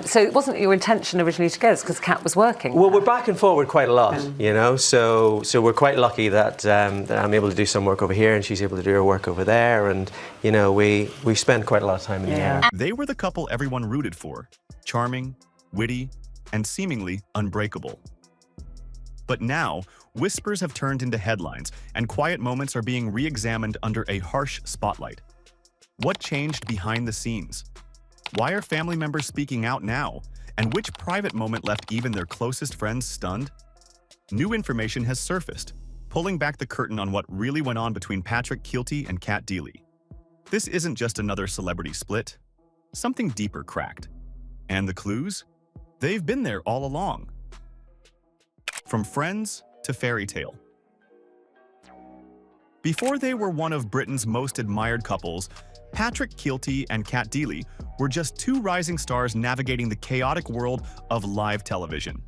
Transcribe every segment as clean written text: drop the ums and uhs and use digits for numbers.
So it wasn't your intention originally to go, it's because Cat was working? Well, we're back and forward quite a lot, you know, so we're quite lucky that, that I'm able to do some work over here and she's able to do her work over there, and, you know, we spend quite a lot of time in the air. They were the couple everyone rooted for, charming, witty, and seemingly unbreakable. But now, whispers have turned into headlines, and quiet moments are being re-examined under a harsh spotlight. What changed behind the scenes? Why are family members speaking out now? And which private moment left even their closest friends stunned? New information has surfaced, pulling back the curtain on what really went on between Patrick Kielty and Cat Deeley. This isn't just another celebrity split. Something deeper cracked. And the clues? They've been there all along. From friends to fairy tale. Before they were one of Britain's most admired couples, Patrick Kielty and Cat Deeley were just two rising stars navigating the chaotic world of live television.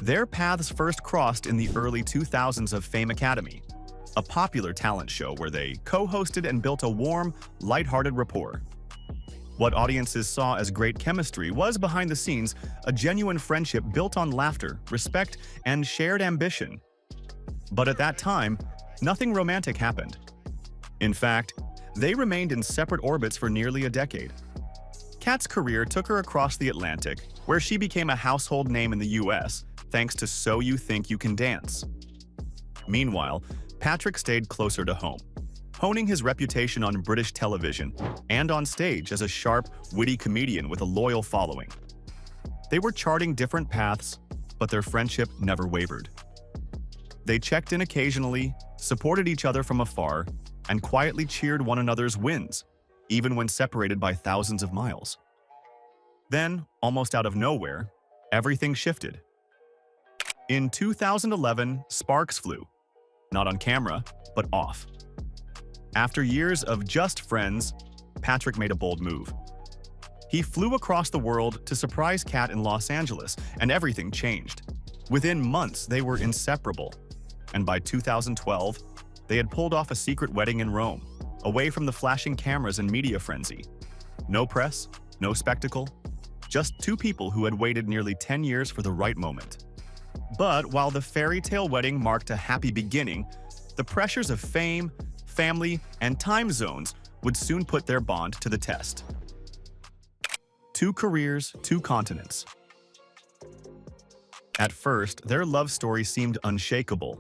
Their paths first crossed in the early 2000s of Fame Academy, a popular talent show where they co-hosted and built a warm, lighthearted rapport. What audiences saw as great chemistry was, behind the scenes, a genuine friendship built on laughter, respect, and shared ambition. But at that time, nothing romantic happened. In fact, they remained in separate orbits for nearly a decade. Cat's career took her across the Atlantic, where she became a household name in the US, thanks to So You Think You Can Dance. Meanwhile, Patrick stayed closer to home, honing his reputation on British television and on stage as a sharp, witty comedian with a loyal following. They were charting different paths, but their friendship never wavered. They checked in occasionally, supported each other from afar, and quietly cheered one another's wins, even when separated by thousands of miles. Then, almost out of nowhere, everything shifted. In 2011, sparks flew, not on camera, but off. After years of just friends, Patrick made a bold move. He flew across the world to surprise Cat in Los Angeles, and everything changed. Within months, they were inseparable, and by 2012, they had pulled off a secret wedding in Rome, away from the flashing cameras and media frenzy. No press, no spectacle, just two people who had waited nearly 10 years for the right moment. But while the fairy tale wedding marked a happy beginning, the pressures of fame, family, and time zones would soon put their bond to the test. Two careers, two continents. At first, their love story seemed unshakable.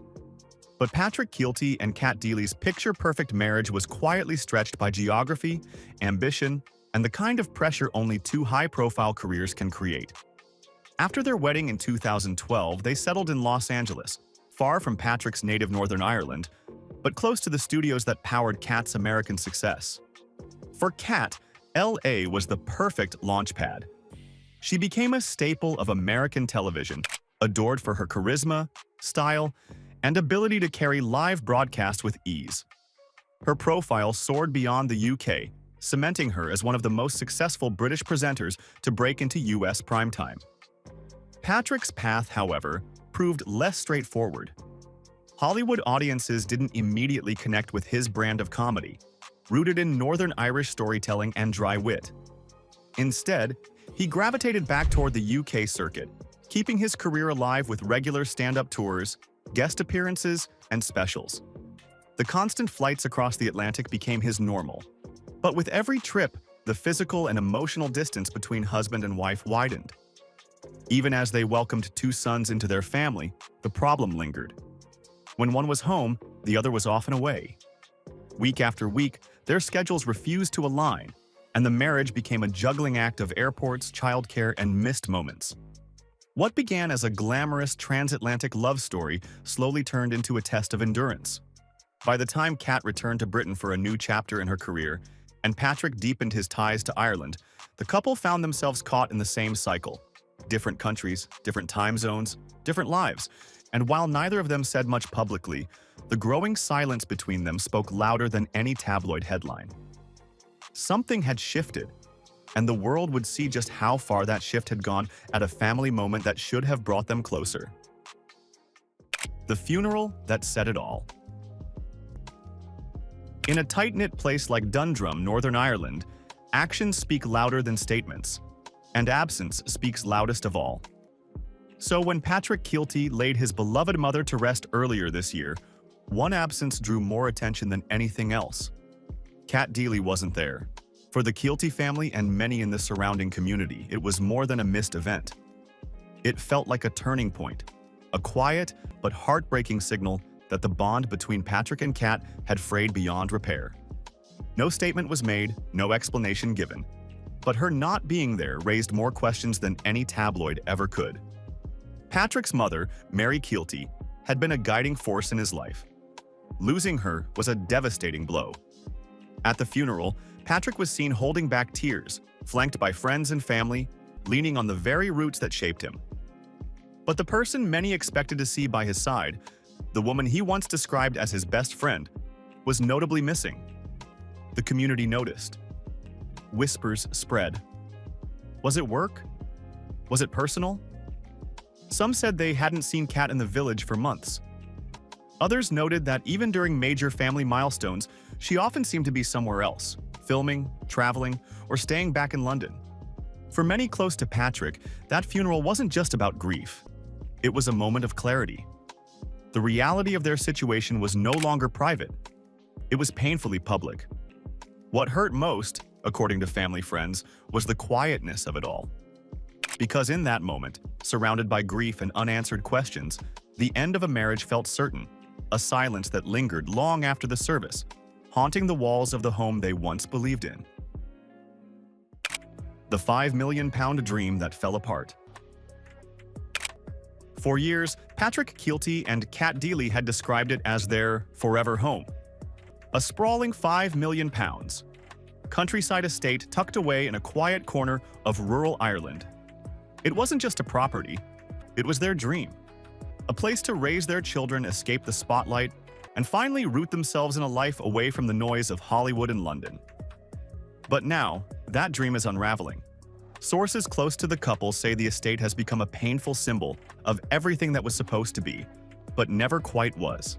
But Patrick Kielty and Cat Deeley's picture-perfect marriage was quietly stretched by geography, ambition, and the kind of pressure only two high-profile careers can create. After their wedding in 2012, they settled in Los Angeles, far from Patrick's native Northern Ireland, but close to the studios that powered Cat's American success. For Cat, LA was the perfect launchpad. She became a staple of American television, adored for her charisma, style, and ability to carry live broadcasts with ease. Her profile soared beyond the UK, cementing her as one of the most successful British presenters to break into US primetime. Patrick's path, however, proved less straightforward. Hollywood audiences didn't immediately connect with his brand of comedy, rooted in Northern Irish storytelling and dry wit. Instead, he gravitated back toward the UK circuit, keeping his career alive with regular stand-up tours, guest appearances, and specials. The constant flights across the Atlantic became his normal. But with every trip, the physical and emotional distance between husband and wife widened. Even as they welcomed two sons into their family, the problem lingered. When one was home, the other was often away. Week after week, their schedules refused to align, and the marriage became a juggling act of airports, childcare, and missed moments. What began as a glamorous transatlantic love story slowly turned into a test of endurance. By the time Cat returned to Britain for a new chapter in her career, and Patrick deepened his ties to Ireland, the couple found themselves caught in the same cycle. Different countries, different time zones, different lives. And while neither of them said much publicly, the growing silence between them spoke louder than any tabloid headline. Something had shifted, and the world would see just how far that shift had gone at a family moment that should have brought them closer. The funeral that said it all. In a tight-knit place like Dundrum, Northern Ireland, actions speak louder than statements. And absence speaks loudest of all. So when Patrick Kielty laid his beloved mother to rest earlier this year, one absence drew more attention than anything else. Cat Deeley wasn't there. For the Kielty family and many in the surrounding community, it was more than a missed event. It felt like a turning point, a quiet but heartbreaking signal that the bond between Patrick and Cat had frayed beyond repair. No statement was made, no explanation given, but her not being there raised more questions than any tabloid ever could. Patrick's mother, Mary Kielty, had been a guiding force in his life. Losing her was a devastating blow. At the funeral, Patrick was seen holding back tears, flanked by friends and family, leaning on the very roots that shaped him. But the person many expected to see by his side, the woman he once described as his best friend, was notably missing. The community noticed. Whispers spread. Was it work? Was it personal? Some said they hadn't seen Cat in the village for months. Others noted that even during major family milestones, she often seemed to be somewhere else, filming, traveling, or staying back in London. For many close to Patrick, that funeral wasn't just about grief. It was a moment of clarity. The reality of their situation was no longer private. It was painfully public. What hurt most, according to family friends, was the quietness of it all. Because in that moment, surrounded by grief and unanswered questions, the end of a marriage felt certain, a silence that lingered long after the service, haunting the walls of the home they once believed in. The £5 million dream that fell apart. For years, Patrick Kielty and Cat Deeley had described it as their forever home. A sprawling £5 million, countryside estate tucked away in a quiet corner of rural Ireland. It wasn't just a property, it was their dream. A place to raise their children, escape the spotlight, and finally root themselves in a life away from the noise of Hollywood and London. But now, that dream is unraveling. Sources close to the couple say the estate has become a painful symbol of everything that was supposed to be, but never quite was.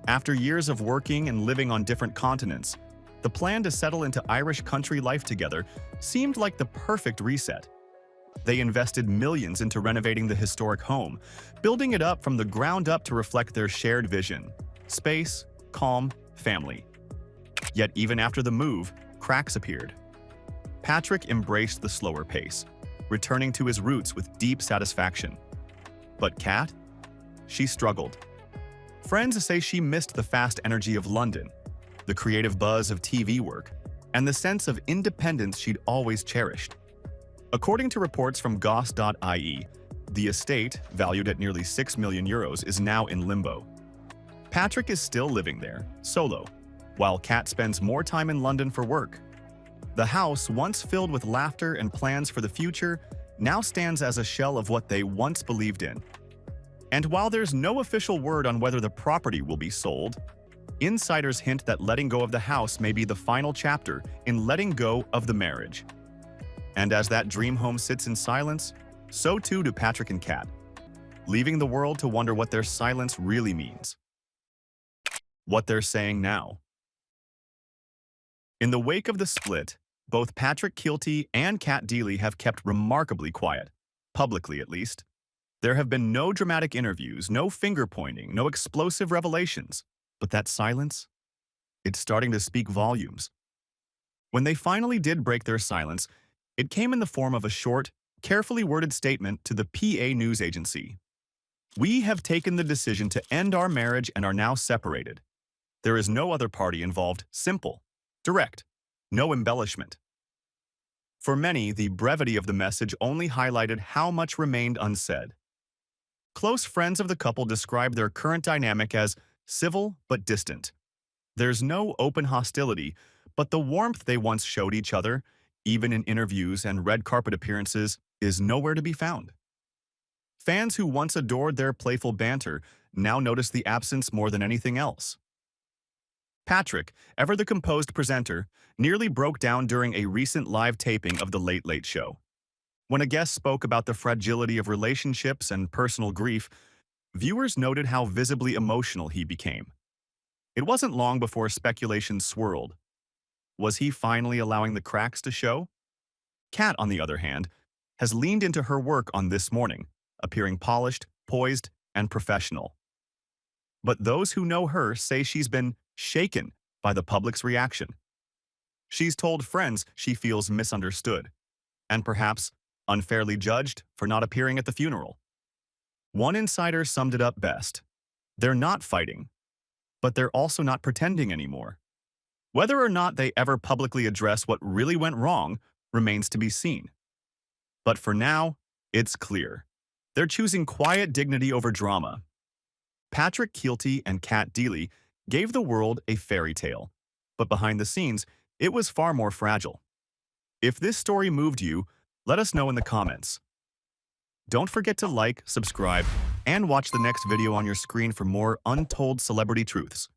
After years of working and living on different continents, the plan to settle into Irish country life together seemed like the perfect reset. They invested millions into renovating the historic home, building it up from the ground up to reflect their shared vision: space, calm, family. Yet even after the move, cracks appeared. Patrick embraced the slower pace, returning to his roots with deep satisfaction. But Cat? She struggled. Friends say she missed the fast energy of London, the creative buzz of TV work, and the sense of independence she'd always cherished. According to reports from goss.ie, the estate, valued at nearly €6 million, is now in limbo. Patrick is still living there, solo, while Cat spends more time in London for work. The house, once filled with laughter and plans for the future, now stands as a shell of what they once believed in. And while there's no official word on whether the property will be sold, insiders hint that letting go of the house may be the final chapter in letting go of the marriage. And as that dream home sits in silence, so too do Patrick and Cat, leaving the world to wonder what their silence really means. What they're saying now. In the wake of the split, both Patrick Kielty and Cat Deeley have kept remarkably quiet, publicly at least. There have been no dramatic interviews, no finger-pointing, no explosive revelations. But that silence? It's starting to speak volumes. When they finally did break their silence, it came in the form of a short, carefully worded statement to the PA news agency. "We have taken the decision to end our marriage and are now separated. There is no other party involved. Simple. Direct. No embellishment." For many, the brevity of the message only highlighted how much remained unsaid. Close friends of the couple described their current dynamic as civil but distant. There's no open hostility, but the warmth they once showed each other, even in interviews and red carpet appearances, is nowhere to be found. Fans who once adored their playful banter now notice the absence more than anything else. Patrick, ever the composed presenter, nearly broke down during a recent live taping of The Late Late Show. When a guest spoke about the fragility of relationships and personal grief, viewers noted how visibly emotional he became. It wasn't long before speculation swirled. Was he finally allowing the cracks to show? Cat, on the other hand, has leaned into her work on This Morning, appearing polished, poised, and professional. But those who know her say she's been shaken by the public's reaction. She's told friends she feels misunderstood, and perhaps unfairly judged for not appearing at the funeral. One insider summed it up best. They're not fighting, but they're also not pretending anymore. Whether or not they ever publicly address what really went wrong remains to be seen. But for now, it's clear. They're choosing quiet dignity over drama. Patrick Kielty and Cat Deeley gave the world a fairy tale, but behind the scenes, it was far more fragile. If this story moved you, let us know in the comments. Don't forget to like, subscribe, and watch the next video on your screen for more untold celebrity truths.